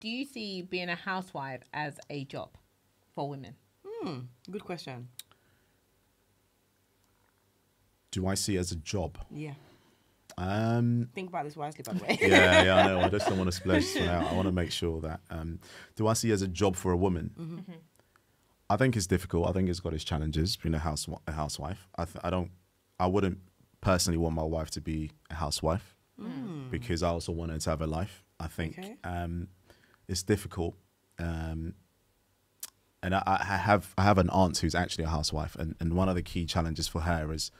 do you see being a housewife as a job for women? Good question. Do I see it as a job? Yeah. Think about this wisely, by the way. Yeah, I know. I just don't want to splash this one out. I want to make sure that. Do I see it as a job for a woman? Mm-hmm. I think it's difficult. I think it's got its challenges being a housewife. I wouldn't personally want my wife to be a housewife because I also want her to have a life. I think it's difficult. And I have an aunt who's actually a housewife, and one of the key challenges for her is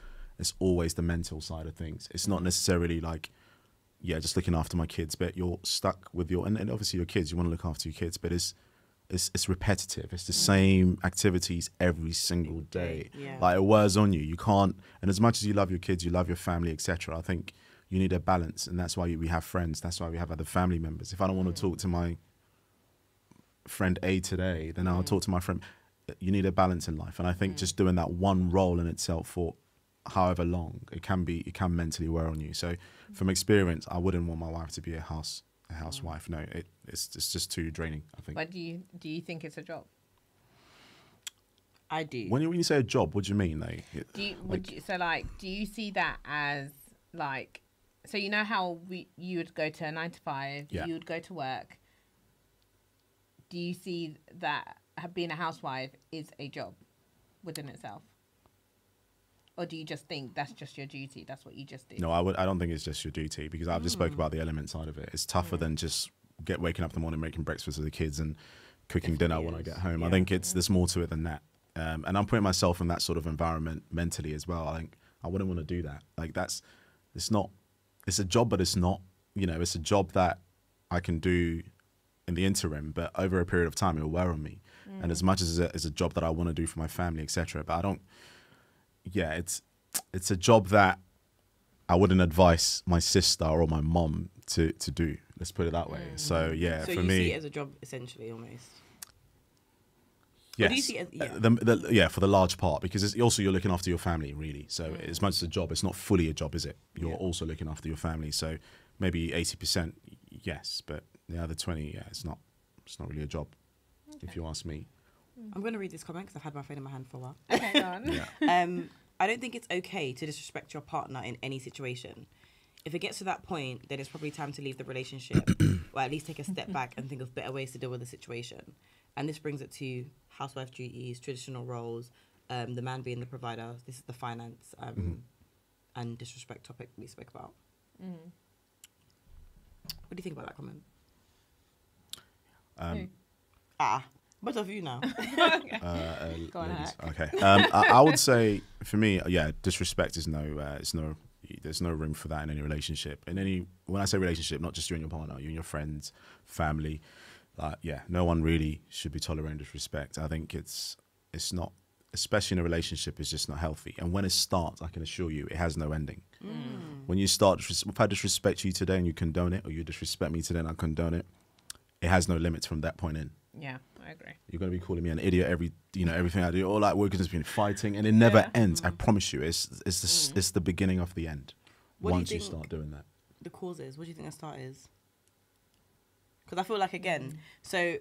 always the mental side of things. It's not necessarily like, just looking after my kids, but you're stuck with and obviously your kids, you want to look after your kids, but it's repetitive. It's the same activities every single day. Yeah. Like, it wears on you. You can't, and as much as you love your kids, you love your family, etc. I think you need a balance, and that's why we have friends. That's why we have other family members. If I don't want to talk to my friend A today, then I'll talk to my friend. You need a balance in life, and I think just doing that one role in itself for however long, it can mentally wear on you. So from experience, I wouldn't want my wife to be a housewife. No, it's just too draining, I think. But do you think it's a job? I do. When you say a job, what do you mean? Do you see that as like, so you know how you would go to a 9 to 5, you would go to work. Do you see that being a housewife is a job within itself? Or do you just think that's just your duty? That's what you just do? No, I don't think it's just your duty, because I've just spoke about the element side of it. It's tougher than just waking up in the morning, making breakfast for the kids and cooking dinner when I get home. I think there's more to it than that. And I'm putting myself in that sort of environment mentally as well. I think I wouldn't want to do that. Like, it's a job, but it's not, it's a job that I can do in the interim, but over a period of time, it'll wear on me. And as much as it's a job that I want to do for my family, etc., but I don't, it's a job that I wouldn't advise my sister or my mom to do. Let's put it that way. So So for you me, see it as a job, essentially, almost. yes, Or do you see it as, for the large part, because it's also you're looking after your family, really. So as much as a job, it's not fully a job, is it? You're also looking after your family. So maybe 80%, yes, but the other 20, it's not really a job, if you ask me. I'm going to read this comment because I've had my phone in my hand for a while. Okay, go on. I don't think it's okay to disrespect your partner in any situation. If it gets to that point, then it's probably time to leave the relationship, or at least take a step back and think of better ways to deal with the situation. And this brings it to housewife duties, traditional roles, the man being the provider. This is the finance and disrespect topic we spoke about. What do you think about that comment? Both of you now. Go on, ladies. Herc. Okay. I would say, for me, disrespect is there's no room for that in any relationship. When I say relationship, not just you and your partner, you and your friends, family, no one really should be tolerating disrespect. I think it's not, especially in a relationship, it's just not healthy. And when it starts, I can assure you, it has no ending. When you start, if I disrespect you today and you condone it, or you disrespect me today and I condone it, it has no limits from that point in. Yeah, I agree. You're going to be calling me an idiot everything I do, or like we're just been fighting, and it never ends. I promise you, it's the beginning of the end. Once you start doing that, the causes. What do you think the start is? Because I feel like, again, so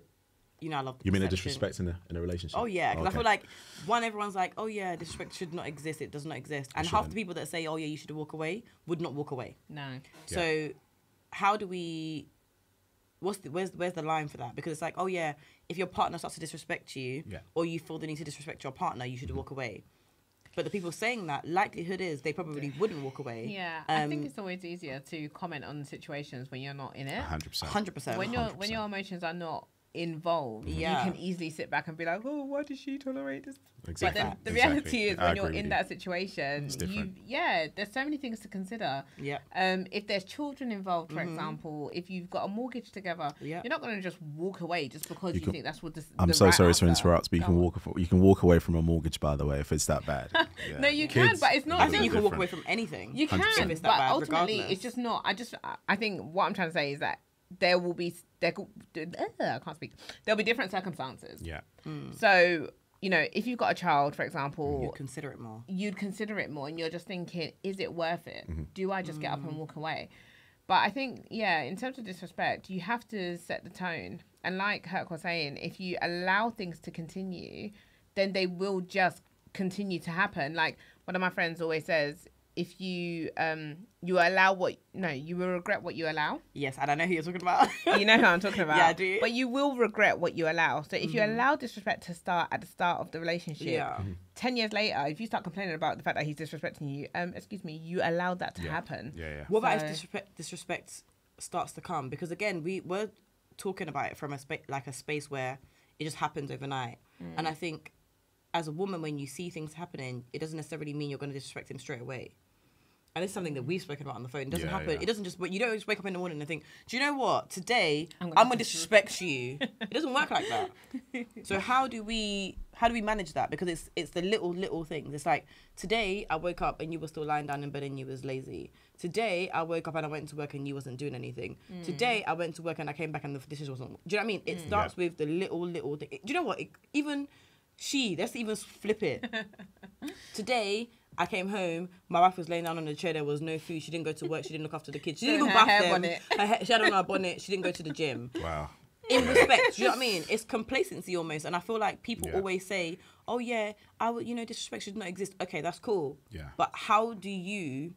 I love. You mean a disrespect in a relationship? Oh yeah, because I feel like everyone's like, oh yeah, disrespect should not exist. It does not exist, and half the people that say, oh yeah, you should walk away, would not walk away. No. So, how do we? Where's the line for that? Because it's like, oh yeah, if your partner starts to disrespect you, or you feel the need to disrespect your partner, you should walk away. But the people saying that, likelihood is they probably wouldn't walk away. Yeah, I think it's always easier to comment on situations when you're not in it. 100%. 100%. When your emotions are not involved, you can easily sit back and be like, oh, why does she tolerate this? Exactly. But then the reality is, when you're in that situation, there's so many things to consider. Yeah. If there's children involved, for example, if you've got a mortgage together, you're not going to just walk away just because you think that's what I'm so sorry to interrupt, but you can walk away from a mortgage, by the way, if it's that bad. No, you can, but it's not. I think you can walk away from anything. You can, if it's that but bad, ultimately, regardless. it's just not. I think what I'm trying to say is that there I can't speak. There'll be different circumstances. Yeah. So, if you've got a child, for example, You'd consider it more, and you're just thinking, is it worth it? Do I just get up and walk away? But I think, yeah, in terms of disrespect, you have to set the tone. And like Herc was saying, if you allow things to continue, then they will just continue to happen. Like one of my friends always says, if you you will regret what you allow. Yes, and I know who you're talking about. You know who I'm talking about. Yeah, I do. But you will regret what you allow. So if you allow disrespect to start at the start of the relationship, 10 years later, if you start complaining about the fact that he's disrespecting you, excuse me, you allowed that to happen. Yeah. What about if disrespect starts to come? Because again, we're talking about it from a space where it just happens overnight. And I think as a woman, when you see things happening, it doesn't necessarily mean you're going to disrespect him straight away. And it's something that we've spoken about on the phone. It doesn't happen. Yeah. It doesn't just. You don't just wake up in the morning and think, "Do you know what? Today I'm going to disrespect you." It doesn't work like that. So how do we manage that? Because it's the little things. It's like today I woke up and you were still lying down in bed and you was lazy. Today I woke up and I went to work and you wasn't doing anything. Today I went to work and I came back and the dishes wasn't. Do you know what I mean? It starts with the little thing. Do you know what? Let's even flip it. Today, I came home, my wife was laying down on the chair, there was no food, she didn't go to work, she didn't look after the kids, she didn't even bath them, she had on her bonnet, she didn't go to the gym. Wow. In respect, do you know what I mean? It's complacency almost, and I feel like people always say, oh yeah, disrespect should not exist. Okay, that's cool. Yeah. But how do you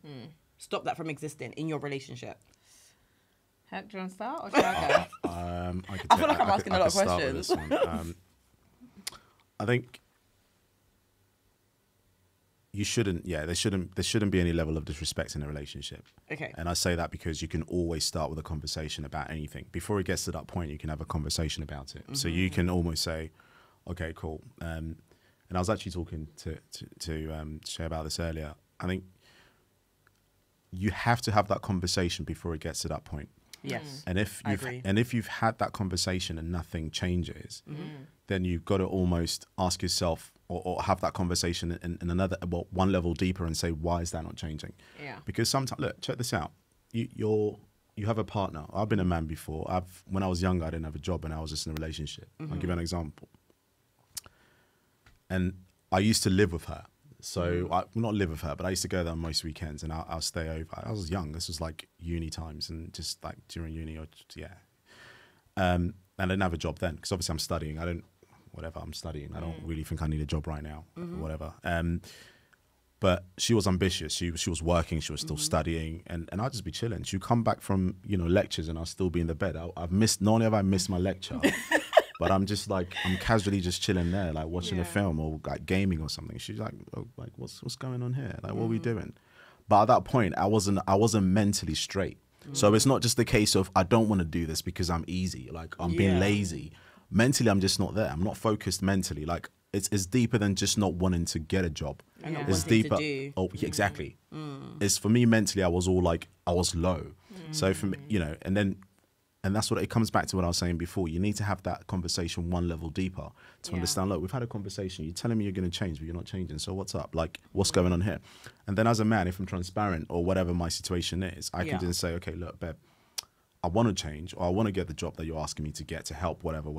stop that from existing in your relationship? Herc, do you want to start or should I go? I feel like I'm asking a lot of questions. I think you shouldn't. Yeah, there shouldn't be any level of disrespect in a relationship. Okay. And I say that because you can always start with a conversation about anything. Before it gets to that point, you can have a conversation about it. So you can almost say, "Okay, cool." And I was actually talking to Shay about this earlier. I think you have to have that conversation before it gets to that point. Yes. And if you've had that conversation and nothing changes, then you've got to almost ask yourself or have that conversation in another, one level deeper and say, why is that not changing? Yeah. Because sometimes, look, check this out. You have a partner. I've been a man before. When I was younger, I didn't have a job and I was just in a relationship. I'll give you an example. And I used to live with her. So I not live with her, but I used to go there on most weekends and I'll stay over. I was young. This was like uni times and just like during uni and I didn't have a job then because obviously I'm studying. I'm studying. I don't really think I need a job right now or whatever. But she was ambitious. She was working. She was still studying and I'd just be chilling. She'd come back from, lectures and I'll still be in the bed. Not only have I missed my lecture, but I'm just like, I'm casually just chilling there, like watching a film or like gaming or something. She's like, oh, like what's going on here? Like, what are we doing? But at that point, I wasn't mentally straight. So it's not just the case of, I don't want to do this because I'm easy. Like I'm being lazy. Mentally, I'm just not there. I'm not focused mentally. Like it's deeper than just not wanting to get a job. It's deeper. Oh, exactly. It's for me mentally, I was all like, I was low. So for me, and that's what it comes back to what I was saying before. You need to have that conversation one level deeper to understand, look, we've had a conversation. You're telling me you're going to change, but you're not changing. So what's up? Like, what's going on here? And then as a man, if I'm transparent or whatever my situation is, I can just say, okay, look, babe, I want to change or I want to get the job that you're asking me to get to help, whatever.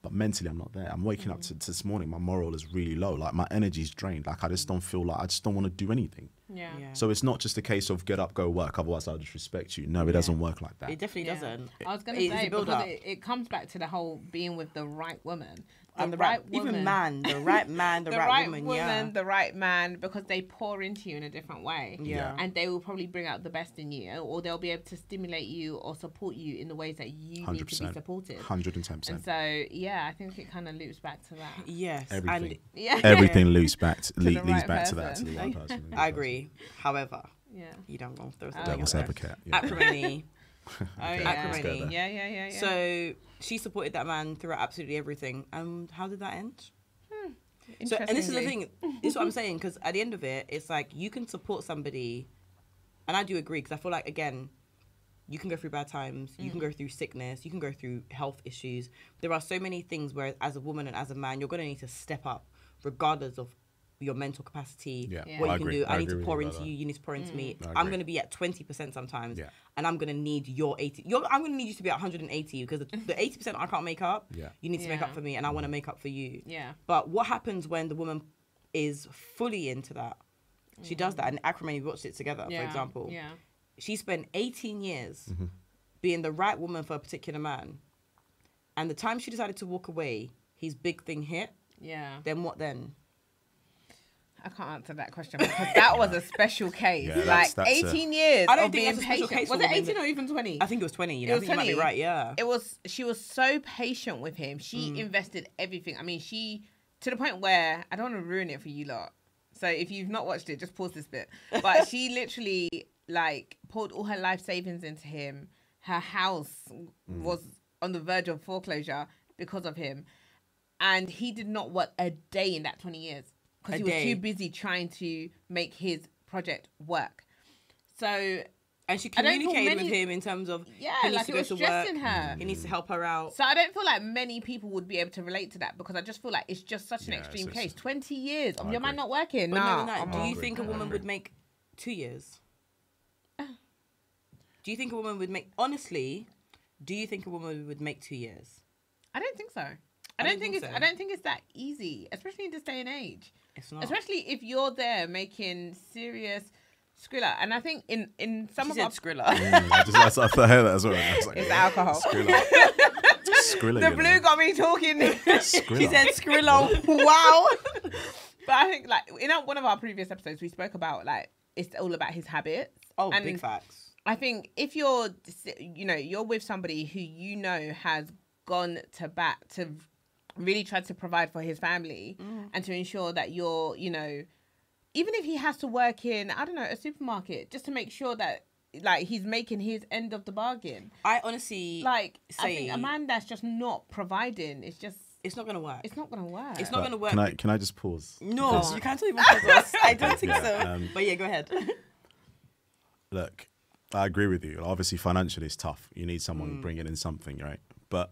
But mentally, I'm not there. I'm waking up to this morning. My moral is really low. Like my energy is drained. Like I just don't feel like, I just don't want to do anything. Yeah. So it's not just a case of get up, go work. Otherwise, I'll disrespect you. No, it doesn't work like that. It definitely doesn't. I was going to say, because it comes back to the whole being with the right woman. The right woman. Even man, the right man, the right woman, the right man, because they pour into you in a different way. Yeah. And they will probably bring out the best in you, or they'll be able to stimulate you or support you in the ways that you 100%. Need to be supported. 110%. And so, I think it kind of loops back to that. Yes. Everything. Everything leads back to that, to the right person. I agree. However, you don't want to throw something devil's advocate. Acrimony. Acrimony. Yeah. So she supported that man throughout absolutely everything. How did that end? So, and this is the thing. This is what I'm saying, because at the end of it, it's like you can support somebody, and I do agree, because I feel like, again, you can go through bad times, you can go through sickness, you can go through health issues. There are so many things where, as a woman and as a man, you're going to need to step up, regardless of your mental capacity, what you can do. I need to pour into you, you need to pour into me. I'm going to be at 20% sometimes, and I'm going to need your 80. I'm going to need you to be at 180, because the 80% I can't make up, you need to make up for me, and I want to make up for you. Yeah. But what happens when the woman is fully into that? She does that, and Acrimony watched it together, for example. Yeah. she spent 18 years being the right woman for a particular man, and the time she decided to walk away, his big thing hit. Yeah. Then what then? I can't answer that question because that was a special case. Yeah, like that's 18 years I don't of think being that's a special patient. case Was for it women 18 or even 20? I think it was 20. You know, It I was think you might be 20. right. Yeah. She was so patient with him. She invested everything. I mean, to the point where I don't want to ruin it for you lot. So if you've not watched it, just pause this bit. But she literally like poured all her life savings into him. Her house was on the verge of foreclosure because of him. And he did not work a day in that 20 years because he was too busy trying to make his project work. So, and she communicated with him in terms of he needs like to it go was to stressing work. her. He needs to help her out. So I don't feel like many people would be able to relate to that because I just feel like it's just such an Yeah, extreme it's- case. 20 years of I your man agree. not working. But Nah, no, I'm do not. you think a woman would make 2 years? Do you think a woman would make... Honestly, do you think a woman would make 2 years? I don't think so. I don't think it's that easy, especially in this day and age. It's not. Especially if you're there making serious Skrilla. And I think in some She of said our... Skrilla. I heard that as well. I was like, It's alcohol. Skrilla. The blue got me talking. Skrilla. She said Skrilla. Wow. But I think like in one of our previous episodes, we spoke about like it's all about his habits. Oh, And big facts. I think if you're with somebody who has gone to bat to really try to provide for his family and to ensure that you're, even if he has to work in, I don't know, a supermarket just to make sure that like he's making his end of the bargain. I honestly I think a man that's just not providing, it's not going to work. not going to work. It's not going to work. Can I just pause? No, you can't even pause us. I don't think so. But yeah, go ahead. Look, I agree with you. Obviously, financially, it's tough. You need someone bringing in something, right? But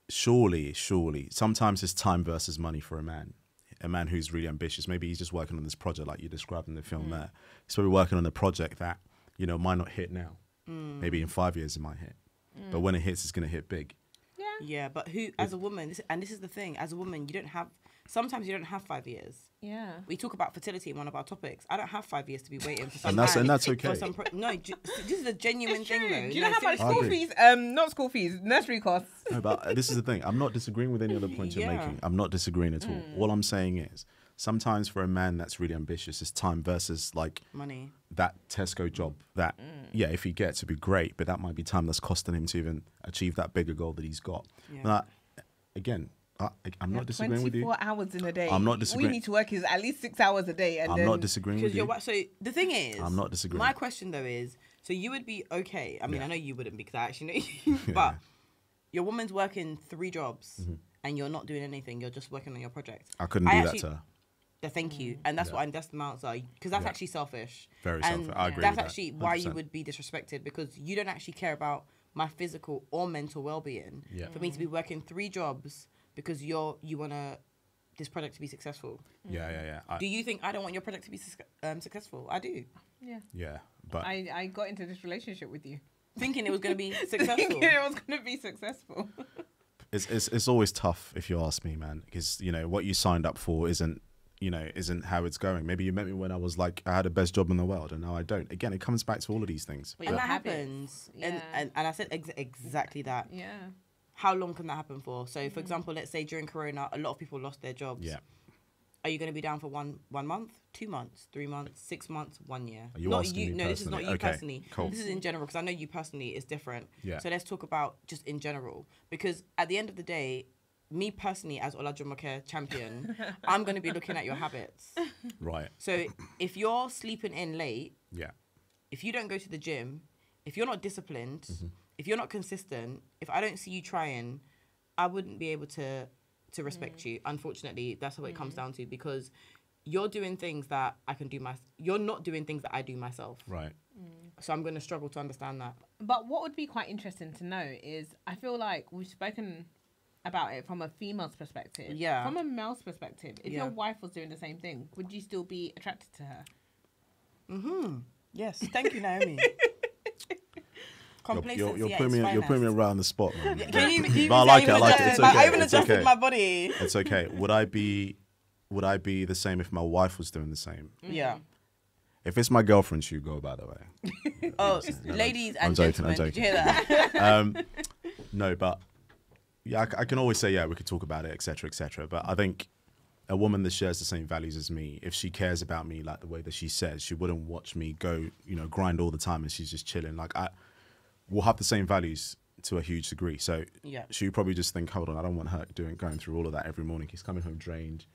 surely, sometimes it's time versus money for a man. A man who's really ambitious. Maybe he's just working on this project like you described in the film there. He's probably working on a project that, might not hit now. Maybe in 5 years it might hit. But when it hits, it's going to hit big. Yeah, but as a woman, this is the thing, as a woman, sometimes you don't have 5 years. Yeah. We talk about fertility in one of our topics. I don't have 5 years to be waiting for some And that's okay. This is a genuine It's thing, true. though. Do you know how much I school agree. fees? Not school fees, nursery costs. No, but this is the thing. I'm not disagreeing with any other points you're making. I'm not disagreeing at all. All I'm saying is sometimes for a man that's really ambitious, it's time versus like money. That Tesco job that, if he gets, it'd be great, but that might be time that's costing him to even achieve that bigger goal that he's got. Yeah. But again, I'm not disagreeing with you. 24 hours in a day. I'm not disagreeing. All you need to work is at least 6 hours a day. And I'm not disagreeing with you. So the thing is, I'm not disagreeing. My question though is, so you would be okay. I mean, I know you wouldn't because I actually know you, but your woman's working 3 jobs and you're not doing anything. You're just working on your project. I couldn't do that to her. Thank you, and that's that's the answer, because that's actually selfish. Very and selfish. I agree that's with actually that, why you would be disrespected, because you don't actually care about my physical or mental well-being. For me to be working 3 jobs because you want this project to be successful. Yeah. Do you think I don't want your project to be successful? I do. Yeah. Yeah, but I got into this relationship with you thinking it was going to be successful. thinking it was going to be successful. it's always tough if you ask me, man, because what you signed up for isn't how it's going. Maybe you met me when I was like, I had the best job in the world, and now I don't. Again, it comes back to all of these things. And that happens. And I said exactly that. Yeah. How long can that happen for? So, for example, let's say during Corona, a lot of people lost their jobs. Yeah. Are you going to be down for one month, 2 months, 3 months, 6 months, 1 year? Are you not asking you. me No, this is not you personally? Okay, personally. cool. This is in general, because I know you personally is different. Yeah. So let's talk about just in general, because at the end of the day, me personally as Olajumoke champion, I'm going to be looking at your habits. Right. So if you're sleeping in late, Yeah. if you don't go to the gym, if you're not disciplined, if you're not consistent, if I don't see you trying, I wouldn't be able to respect you. Unfortunately, that's what it comes down to, because you're doing things that I can do you're not doing things that I do myself. Right. So I'm going to struggle to understand that. But what would be quite interesting to know is, I feel like we've spoken about it from a female's perspective. Yeah. From a male's perspective, if your wife was doing the same thing, would you still be attracted to her? Yes. Thank you, Naomi. Complacency You're putting me around the spot, man. Can you But I like it. It's okay. I even It's adjusted okay. my body. It's okay. Would I be the same if my wife was doing the same? Yeah. If it's my girlfriend, she'll go, by the way. Oh, ladies and I'm gentlemen, joking. did you hear that? No, but yeah, I can always say, yeah, we could talk about it, etc., etc. But I think a woman that shares the same values as me, if she cares about me like the way that she says, she wouldn't watch me go, grind all the time and she's just chilling. Like we'll have the same values to a huge degree. So she would probably just think, hold on, I don't want her going through all of that every morning. He's coming home drained,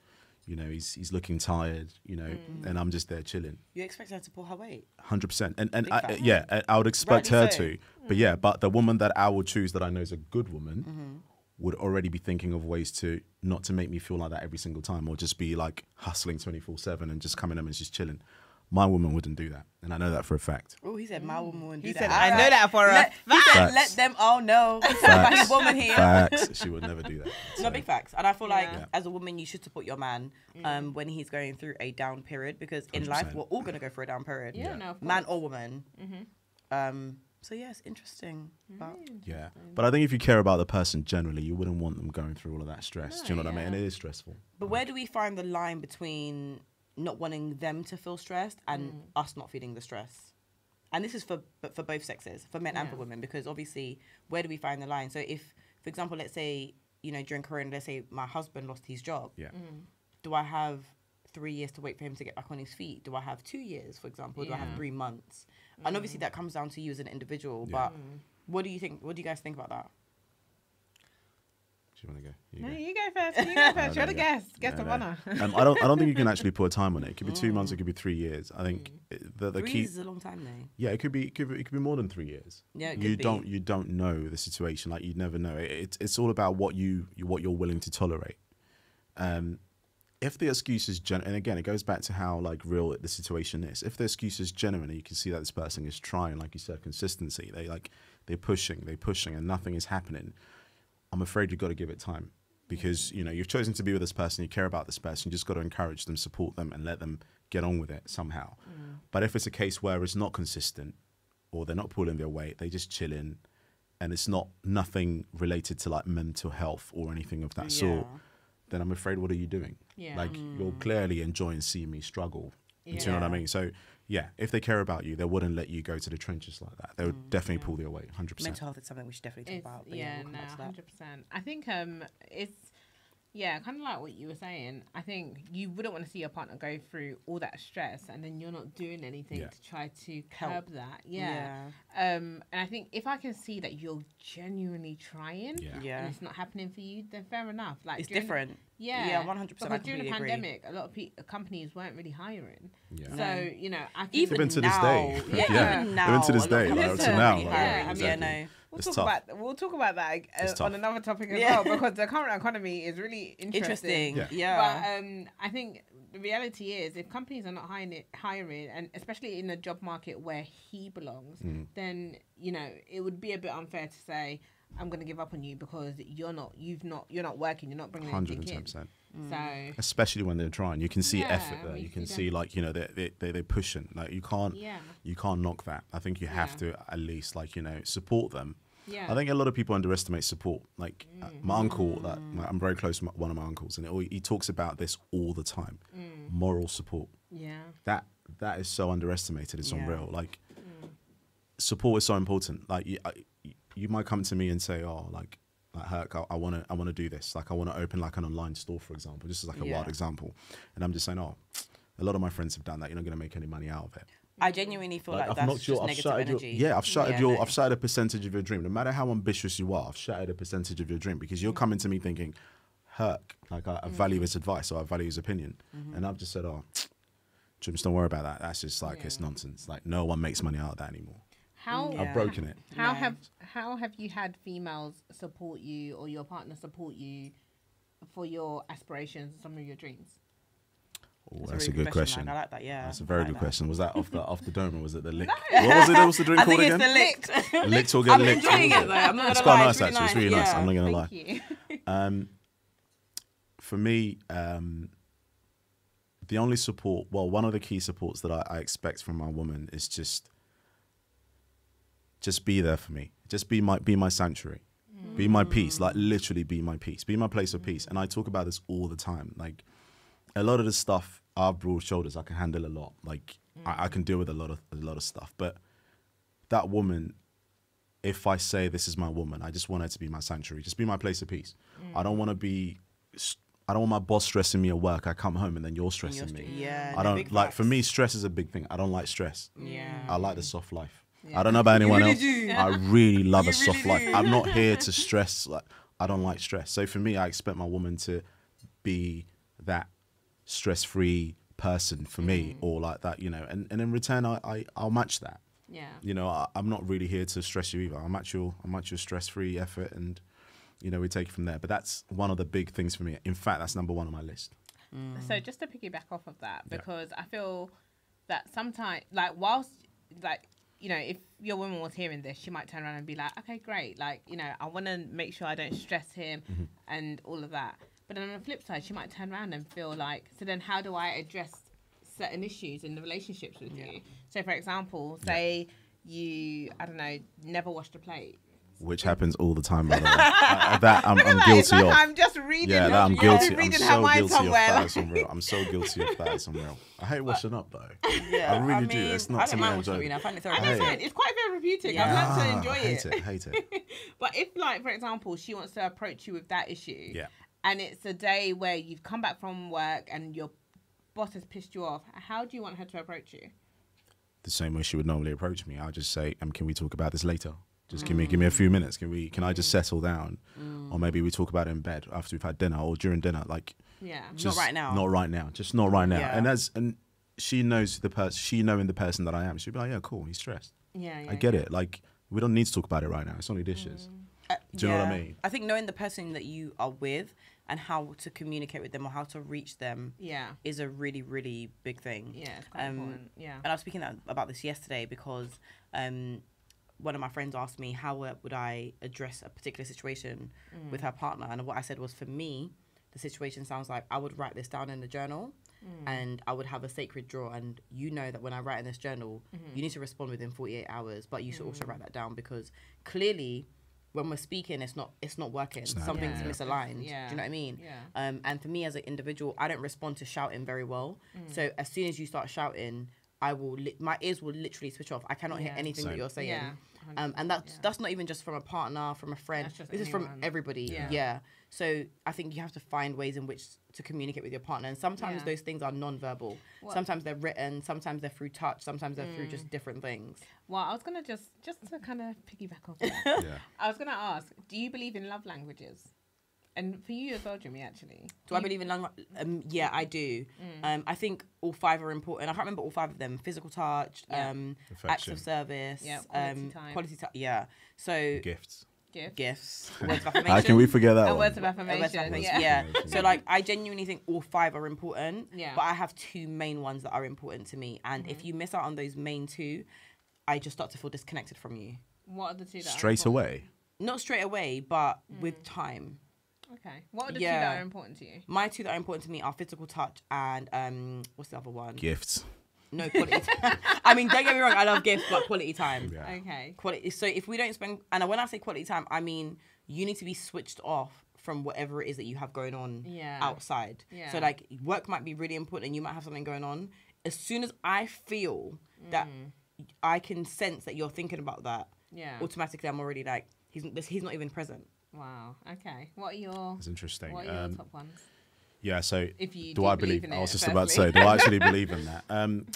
he's looking tired, and I'm just there chilling. You expect her to pull her weight? 100%. And I would expect Rightly her so. to. But the woman that I would choose that I know is a good woman would already be thinking of ways to not to make me feel like that every single time, or just be like hustling 24/7 and just coming in and just chilling. My woman wouldn't do that, and I know that for a fact. Oh, he said my woman wouldn't do He that. said, I know that for a fact. He said, Facts. let them all know. Facts. Big woman here. Facts. She would never do that. No, big facts. And I feel like Yeah. as a woman, you should support your man when he's going through a down period, because in 100%. life, we're all going to go through a down period. Yeah, no, of Man course. or woman. So, yeah, it's interesting. But Yeah, but I think if you care about the person generally, you wouldn't want them going through all of that stress. Do you know what I mean? And it is stressful. But where do we find the line between not wanting them to feel stressed and us not feeling the stress? And this is for both sexes, for men and for women, because obviously, where do we find the line? So if, for example, let's say, during Corona, let's say my husband lost his job. Yeah. Do I have 3 years to wait for him to get back on his feet? Do I have 2 years, for example? Do I have 3 months? And obviously that comes down to you as an individual, but what do you think? What do you guys think about that? Do you want to go? No, go. you go first. You go first. You're the guest. Guest No, of no. honor. I don't think you can actually put a time on it. It could be 2 months. It could be 3 years. I think the 3 key. years is a long time, though. Yeah, it could be more than 3 years. Yeah, it you could be. you don't know the situation. Like, you'd never know. It's all about what you're willing to tolerate. If the excuse is and again, it goes back to how like real the situation is. If the excuse is genuine, you can see that this person is trying, like you said, consistency. They're pushing, and nothing is happening. I'm afraid you've got to give it time, because you've chosen to be with this person. You care about this person. You just got to encourage them, support them, and let them get on with it somehow. But if it's a case where it's not consistent, or they're not pulling their weight, they just chilling, and it's nothing related to like mental health or anything of that sort, then I'm afraid, what are you doing? Yeah. Like, you're clearly enjoying seeing me struggle. Do you know what I Yeah. mean? So, yeah, if they care about you, they wouldn't let you go to the trenches like that. They would definitely pull their weight, 100%. Mental health is something we should definitely talk about. But Yeah, we'll come no, back to that. 100%. I think it's kind of like what you were saying. I think you wouldn't want to see your partner go through all that stress and then you're not doing anything to try to curb that. Yeah. And I think if I can see that you're genuinely trying Yeah. and it's not happening for you, then fair enough. Like, It's during- different. Yeah, Yeah, 100%. I Because during the completely agree. pandemic, a lot of companies weren't really hiring. Yeah. So I can Even to this now, day. Yeah, Yeah. even now. Even to this a lot of day, companies like, to aren't now, really like, hiring. yeah, Yeah, exactly. no. It's We'll tough. talk about that It's tough. on another topic as Yeah. well, because the current economy is really interesting. Yeah. But I think the reality is, if companies are not hiring, and especially in a job market where he belongs, then it would be a bit unfair to say, I'm going to give up on you because you're not working, you're not bringing anything in. 110%. So Especially when they're trying, you can see effort there. we You can see see like they're pushing. Like, you can't knock that. I think you have to at least support them. yeah, I think a lot of people underestimate support. Like, my uncle, I'm very close with one of my uncles, and he talks about this all the time. Moral support. yeah, That is so underestimated. It's Yeah. unreal. Like, support is so important. Like, you might come to me and say, "Oh, like Herc, I want to do this. Like, I want to open like an online store, for example." Just as like a wild example, and I'm just saying, "Oh, a lot of my friends have done that. You're not going to make any money out of it." I genuinely feel like I've that's knocked just negative energy. I've shattered no. I've shattered a percentage of your dream. No matter how ambitious you are, I've shattered a percentage of your dream, because you're coming to me thinking, Herc, like, I value his advice, or I value his opinion, and I've just said, "Oh, Jims, don't worry about that. That's just like it's nonsense. Like, no one makes money out of that anymore. How I've broken it." How No. have you had females support you, or your partner support you for your aspirations, some of your dreams? Oh, that's a good question. Like, I like that. Yeah, That's a very I like good that. question. Was that off the dome, or was it the lick? What was it? What was the drink I called think again? it's the licked. Licked or get I'm licked. enjoying it though. I'm not It's gonna quite lie. nice, actually. It's really nice. I'm not gonna lie. Thank you. For me, the only support, one of the key supports that I expect from my woman is just be there for me. Just be my sanctuary. Be my peace. Like, literally be my peace. Be my place of peace. And I talk about this all the time. Like, a lot of the stuff, I have broad shoulders. I can handle a lot. Like, I can deal with a lot of stuff. But that woman, if I say this is my woman, I just want her to be my sanctuary, just be my place of peace. I don't want my boss stressing me at work. I come home and then you're stressing me. Yeah, I don't like. For me, stress is a big thing. I don't like stress. Yeah, I like the soft life. I don't know about anyone else. I really love a soft life. I'm not here to stress. Like, I don't like stress. So for me, I expect my woman to be that stress-free person for me, or like that, and in return, I'll match that. Yeah. I'm not really here to stress you either. I'll match your stress-free effort, and we take it from there. But that's one of the big things for me. In fact, that's number one on my list. So just to piggyback off of that, because I feel that sometimes, like, whilst, like, if your woman was hearing this, she might turn around and be like, okay, great. Like, I want to make sure I don't stress him and all of that. But then on the flip side, she might turn around and feel like, so then how do I address certain issues in the relationships with you? So, for example, say you, I don't know, never washed a plate. Which happens all the time, by the way. That I'm guilty of. I'm just reading. Yeah, that I'm guilty. I'm so guilty somewhere. of that. It's unreal. I'm so guilty of that. It's unreal. I hate washing up, though. Yeah, I really do. It's not something I enjoy. I find it it's quite therapeutic. Yeah. I've learned to enjoy it. Hate it. But if, like, for example, she wants to approach you with that issue, and it's a day where you've come back from work and your boss has pissed you off, how do you want her to approach you? The same way she would normally approach me. I'll just say, can we talk about this later? Just give me a few minutes. Can I just settle down? Or maybe we talk about it in bed after we've had dinner or during dinner. Like, not right now. Not right now. Just not right now. Yeah. And she knows the person. She knowing the person that I am. She'll be like, yeah, cool. He's stressed. Yeah. I get it. Like, we don't need to talk about it right now. It's only dishes. Do you know what I mean? I think knowing the person that you are with and how to communicate with them or how to reach them is a really, really big thing. Yeah, it's quite important. Yeah. And I was speaking about this yesterday because one of my friends asked me how would I address a particular situation with her partner. And what I said was, for me, the situation sounds like I would write this down in the journal and I would have a sacred drawer. And that when I write in this journal, you need to respond within 48 hours. But you should also write that down because clearly, when we're speaking, it's not working. Something's misaligned. Do you know what I mean? Yeah. And for me as an individual, I don't respond to shouting very well. So as soon as you start shouting, my ears will literally switch off. I cannot hear anything that you're saying. Yeah. And that's not even just from a partner, from a friend. This is from everybody. Yeah. So I think you have to find ways in which to communicate with your partner. And sometimes those things are non-verbal. Sometimes they're written. Sometimes they're through touch. Sometimes they're through just different things. Well, I was going to just to kind of piggyback off that. I was going to ask, do you believe in love languages? And for you as well, Jimmy, actually. Do I believe in love? Yeah, I do. I think all 5 are important. I can't remember all 5 of them. Physical touch, acts of service, quality time. Yeah. So gifts. Words of affirmation. How can we forget that one? Words of affirmation. Yeah. So like, I genuinely think all 5 are important. Yeah. But I have 2 main ones that are important to me. And if you miss out on those main 2, I just start to feel disconnected from you. What are the 2 that straight away? Not straight away, but with time. Okay. What are the 2 that are important to you? My 2 that are important to me are physical touch and what's the other one? Gifts. No, quality time. I mean, don't get me wrong, I love gifts, but quality time. Yeah. Okay. Quality. So if we don't spend, and when I say quality time, I mean you need to be switched off from whatever it is that you have going on outside. Yeah. So like, work might be really important and you might have something going on. As soon as I feel that I can sense that you're thinking about that, automatically I'm already like, he's not even present. Wow. Okay. What are your? That's interesting. What are your top ones? Yeah. So if you do I believe? I was just about to say, do I actually believe in that?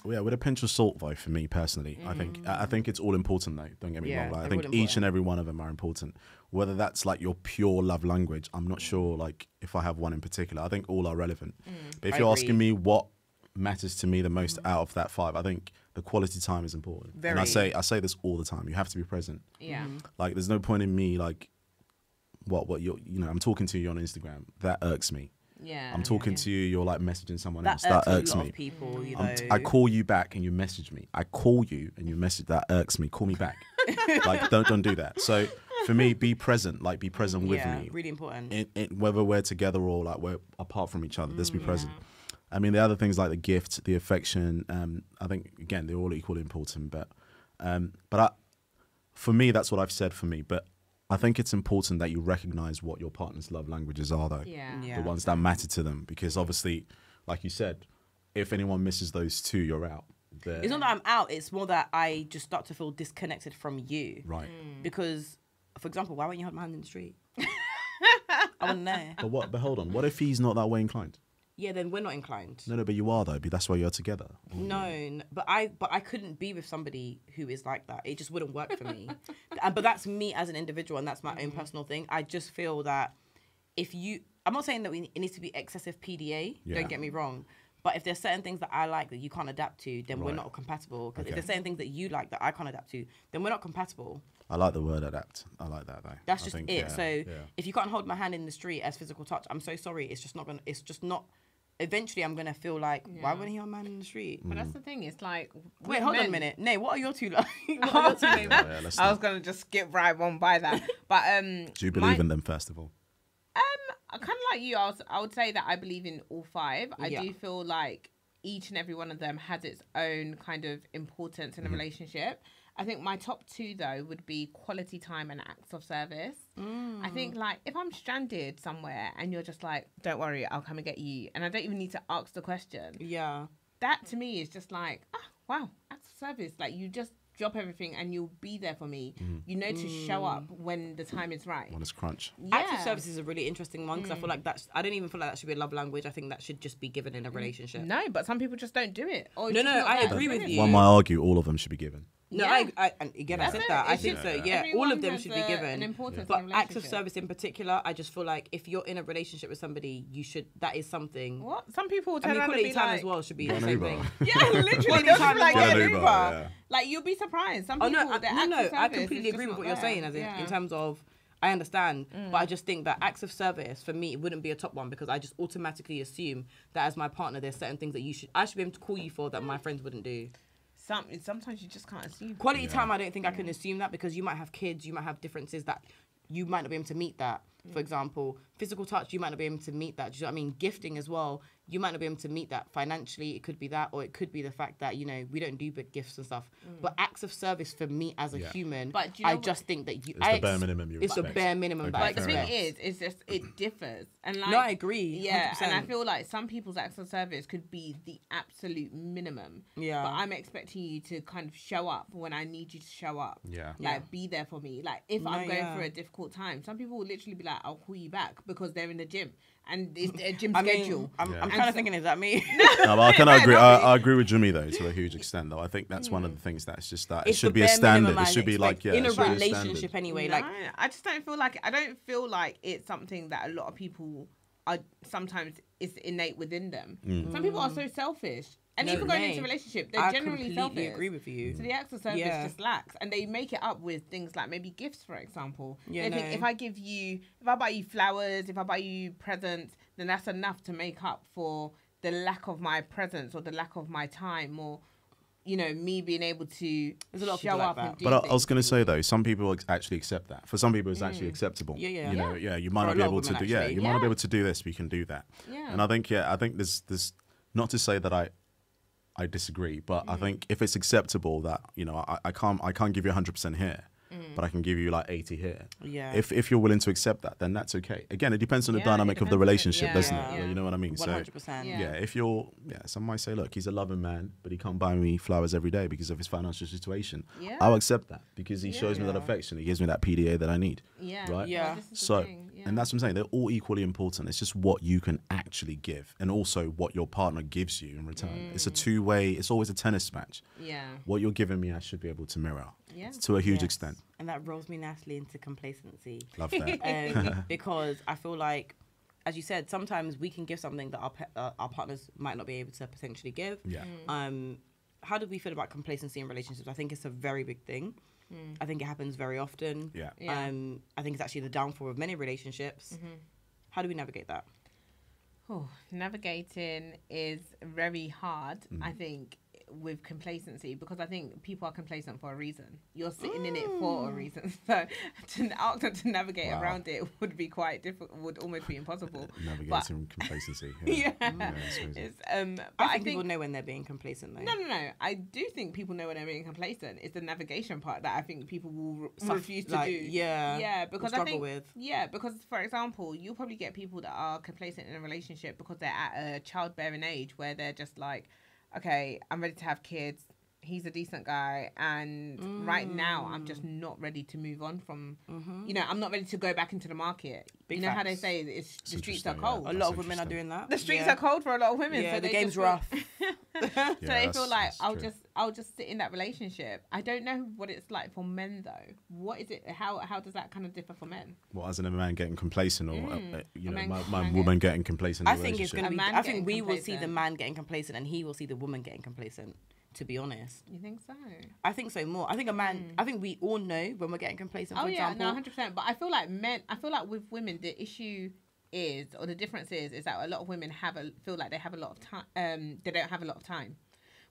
Yeah, with a pinch of salt, though. For me personally, I think it's all important, though. Don't get me wrong. Like, I think each and every one of them are important. Whether that's like your pure love language, I'm not sure. Like, if I have one in particular, I think all are relevant. But if you're asking me what matters to me the most out of that 5, I think the quality time is important. And I say this all the time. You have to be present. Yeah. Like, there's no point in me like. What you're, I'm talking to you on Instagram. That irks me. Yeah. I'm talking to you. You're like messaging someone else. That irks me. People, I call you back and you message me. I call you and you message. That irks me. Call me back. Like, don't do that. So for me, be present. Like, be present with me. Really important. Whether we're together or like we're apart from each other, just be present. I mean, the other things like the gift, the affection. I think again they're all equally important. But for me, that's what I've said for me. But I think it's important that you recognize what your partner's love languages are, though. Yeah. The ones that matter to them. Because obviously, like you said, if anyone misses those 2, you're out. It's not that I'm out. It's more that I just start to feel disconnected from you. Right. Because, for example, why won't you hold my hand in the street? I wasn't there. But hold on. What if he's not that way inclined? Yeah, then we're not inclined. No, but you are though. But that's why you're together. No, but I couldn't be with somebody who is like that. It just wouldn't work for me. But that's me as an individual, and that's my own personal thing. I just feel that I'm not saying that it needs to be excessive PDA. Yeah. Don't get me wrong. But if there's certain things that I like that you can't adapt to, then we're not compatible. Because if there's certain things that you like that I can't adapt to, then we're not compatible. I like the word adapt. I like that though. That's just it. So if you can't hold my hand in the street as physical touch, I'm so sorry. It's just not. Eventually, I'm gonna feel like, why wouldn't he hold my hand in the street? But that's the thing. It's like, wait, hold on a minute. Nay, what are your two like? I was gonna just skip right on by that. But do you believe in them first of all? Kind of like you, I would say that I believe in all five. I do feel like each and every one of them has its own kind of importance in a relationship. I think my top two, though, would be quality time and acts of service. I think, like, if I'm stranded somewhere and you're just like, don't worry, I'll come and get you, and I don't even need to ask the question. Yeah. That, to me, is just like, wow, acts of service. Like, you just drop everything and you'll be there for me. You know to show up when the time is right. When it's crunch. Yeah. Acts of service is a really interesting one because I feel like I don't even feel like that should be a love language. I think that should just be given in a relationship. No, but some people just don't do it. Or No, I agree with you. One might argue all of them should be given. No, and again, I said that. I think so. Yeah, all of them should be given. An importance but in a acts of relationship. service in particular, I just feel like if you're in a relationship with somebody, that is something. What? Some people I turn mean, around and quality be time like, as well should be Get the an same Uber. thing. Yeah, literally, they'll just be like, Get get an an Uber, Uber. yeah. Like, you'll be surprised. Some Oh people, no, their acts of I service completely is agree just with what not you're saying. there. As in Yeah. terms of, I understand, but I just think that acts of service for me it wouldn't be a top one because I just automatically assume that as my partner, there's certain things that I should be able to call you for that my friends wouldn't do. Sometimes you just can't assume. Quality time, I don't think I can assume that because you might have kids, you might have differences that you might not be able to meet that. For example, physical touch, you might not be able to meet that. Do you know what I mean? Gifting as well, you might not be able to meet that financially. It could be that, or it could be the fact that, you know, we don't do big gifts and stuff. But acts of service for me as a human, But do you know I what- just think that It's the bare minimum you It's the expect. bare minimum that I But the expect. thing is just it differs. And like, No, I agree. Yeah, 100%. and I feel like some people's acts of service could be the absolute minimum. Yeah. But I'm expecting you to kind of show up when I need you to show up. Yeah. Like, be there for me. Like, if I'm No, going yeah. through a difficult time, some people will literally be like, I'll call you back because they're in the gym. And it's a gym I mean, schedule. I'm And kind of so- thinking, is that me? No, but I kind of agree. lovely. I agree with Jimmy though to a huge extent. Though I think that's one of the things that's just that it It's should the be a bare standard. minimum It should I be like expect in it a should be relationship standard. anyway. No, Like, I just don't feel like I don't feel like it's something that a lot of people are sometimes it's innate within them. Some people are so selfish, and No, even going Nay, into a relationship, they're I generally completely selfish. agree with you. So the acts of service Yeah. just lacks, and they make it up with things like maybe gifts, for example. Yeah, They think no. if I buy you flowers, if I buy you presents, then that's enough to make up for the lack of my presence or the lack of my time or, you know, me being able to There's a lot of show people like up that. and do But I things. was going to say though, some people actually accept that. For some people, it's actually acceptable. Yeah, yeah. You know, you might For not a be lot of able to women, do. Yeah, actually. you might not be able to do this, but you can do that. Yeah. And I think there's not to say that I disagree, but I think if it's acceptable that I can't give you 100% here, but I can give you like 80 here. Yeah. If you're willing to accept that, then that's okay. Again, it depends on the Yeah, it dynamic of the depends on it. relationship, Yeah, doesn't yeah. it? You know what I mean? 100%. Yeah. Yeah, if you're, some might say, look, he's a loving man, but he can't buy me flowers every day because of his financial situation. Yeah. I'll accept that because he shows me that Yeah. affection. He gives me that PDA that I need. Yeah. Right? Yeah. Well, this is the So, thing, yeah. and that's what I'm saying. They're all equally important. It's just what you can actually give and also what your partner gives you in return. It's a two-way, it's always a tennis match. Yeah. What you're giving me, I should be able to mirror Yeah. to a huge Yes. extent. And that rolls me nicely into complacency. Love that. Because I feel like, as you said, sometimes we can give something that our partners might not be able to potentially give. Yeah. How do we feel about complacency in relationships? I think it's a very big thing. I think it happens very often. Yeah. Yeah. I think it's actually the downfall of many relationships. How do we navigate that? Oh, navigating is very hard, I think, with complacency, because I think people are complacent for a reason. You're sitting in it for a reason. So to ask them to navigate Wow. around it would be quite difficult, would almost be impossible. Navigating complacency. Yeah. It's crazy. It's, but I think people know when they're being complacent, though. No. I do think people know when they're being complacent. It's the navigation part that I think people will refuse to like, do. yeah, Yeah, or because I struggle think, with. yeah, because for example, you'll probably get people that are complacent in a relationship because they're at a childbearing age where they're just like, okay, I'm ready to have kids. He's a decent guy, and right now I'm just not ready to move on from. You know, I'm not ready to go back into the market. Big you know facts. how they say the streets are cold. A lot of women are doing that. The streets are cold for a lot of women. Yeah, so the they game's just feel- rough. So they feel like true. I'll just sit in that relationship. I don't know what it's like for men though. What is it? How does that kind of differ for men? Well, as in a man getting complacent, or you know, man my woman getting complacent. In I think it's relationship. going to be. A man I think getting we will see the complacent. man getting complacent, and he will see the woman getting complacent. To be honest, You think so? I think so more. I think a man. I think we all know when we're getting complacent. For Oh yeah, example, no, 100%. But I feel like men. I feel like with women, the issue is, or the difference is that a lot of women feel like they have a lot of time. They don't have a lot of time,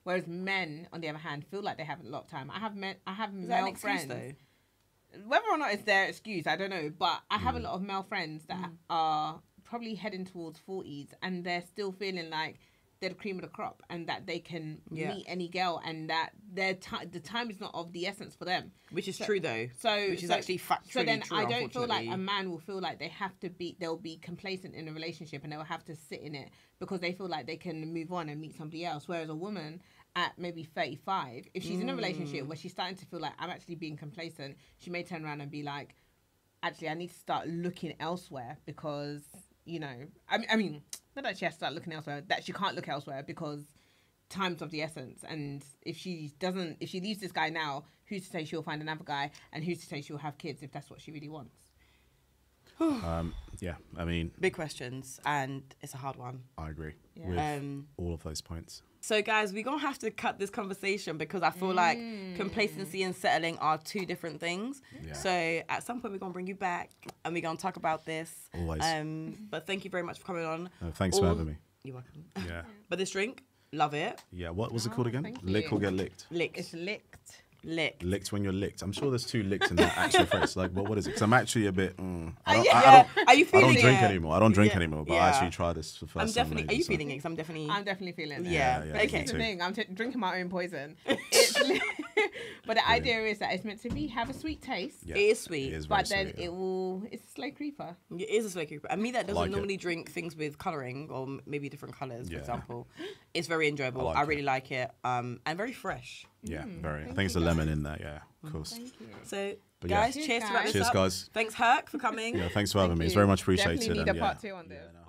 whereas men, on the other hand, feel like they have a lot of time. I have is that an male excuse friends. though? Whether or not it's their excuse, I don't know. But I have a lot of male friends that are probably heading towards 40s, and they're still feeling like they're the cream of the crop, and that they can meet any girl, and that the time is not of the essence for them. Which is true though. Which is actually factually So then true, I don't feel like unfortunately. a man will feel like they'll be complacent in a relationship, and they'll have to sit in it because they feel like they can move on and meet somebody else. Whereas a woman at maybe 35, if she's in a relationship where she's starting to feel like I'm actually being complacent, she may turn around and be like, actually, I need to start looking elsewhere because, you know, I mean, not that she has to start looking elsewhere, that she can't look elsewhere because time's of the essence. And if she leaves this guy now, who's to say she'll find another guy, and who's to say she'll have kids if that's what she really wants? Yeah, I mean, Big questions, and it's a hard one. I agree Yeah. with all of those points. So, guys, we're going to have to cut this conversation because I feel like complacency and settling are two different things. Yeah. So, at some point, we're going to bring you back and we're going to talk about this. Always. But thank you very much for coming on. Thanks for having me. You're welcome. Yeah. But this drink, love it. Yeah. What was it called again? thank Lick you. or get licked? Licked. It's licked. Licked. Licked when you're licked. I'm sure there's two licks in that actual phrase. Like, what is it? Because I'm actually a bit. I don't Are you I feeling don't drink it? anymore. I don't drink Yeah. anymore. But Yeah. I actually tried this for the I'm first time. definitely. Are you feeling it? 'Cause I'm definitely. I'm definitely feeling it. Yeah. Yeah, But me this is the too. thing. I'm drinking my own poison. It's but the idea is that it's meant to have a sweet taste, Yeah. It is sweet. It is very but then sweet, it's a slow creeper. It is a slow creeper. And me that doesn't like it. normally drink things with colouring or maybe different colours, for Yeah. example, it's very enjoyable. I I like really like it. And very fresh. Yeah, very. I thank think it's the you, lemon in there. Yeah, of course. Thank you. So, But yeah. guys, cheers to wrap this Cheers, up. guys. Thanks, Herc, for coming. Yeah, thanks for having Thank me. It's you. very much appreciated. Definitely need and a yeah. part 2 on this. Yeah, no,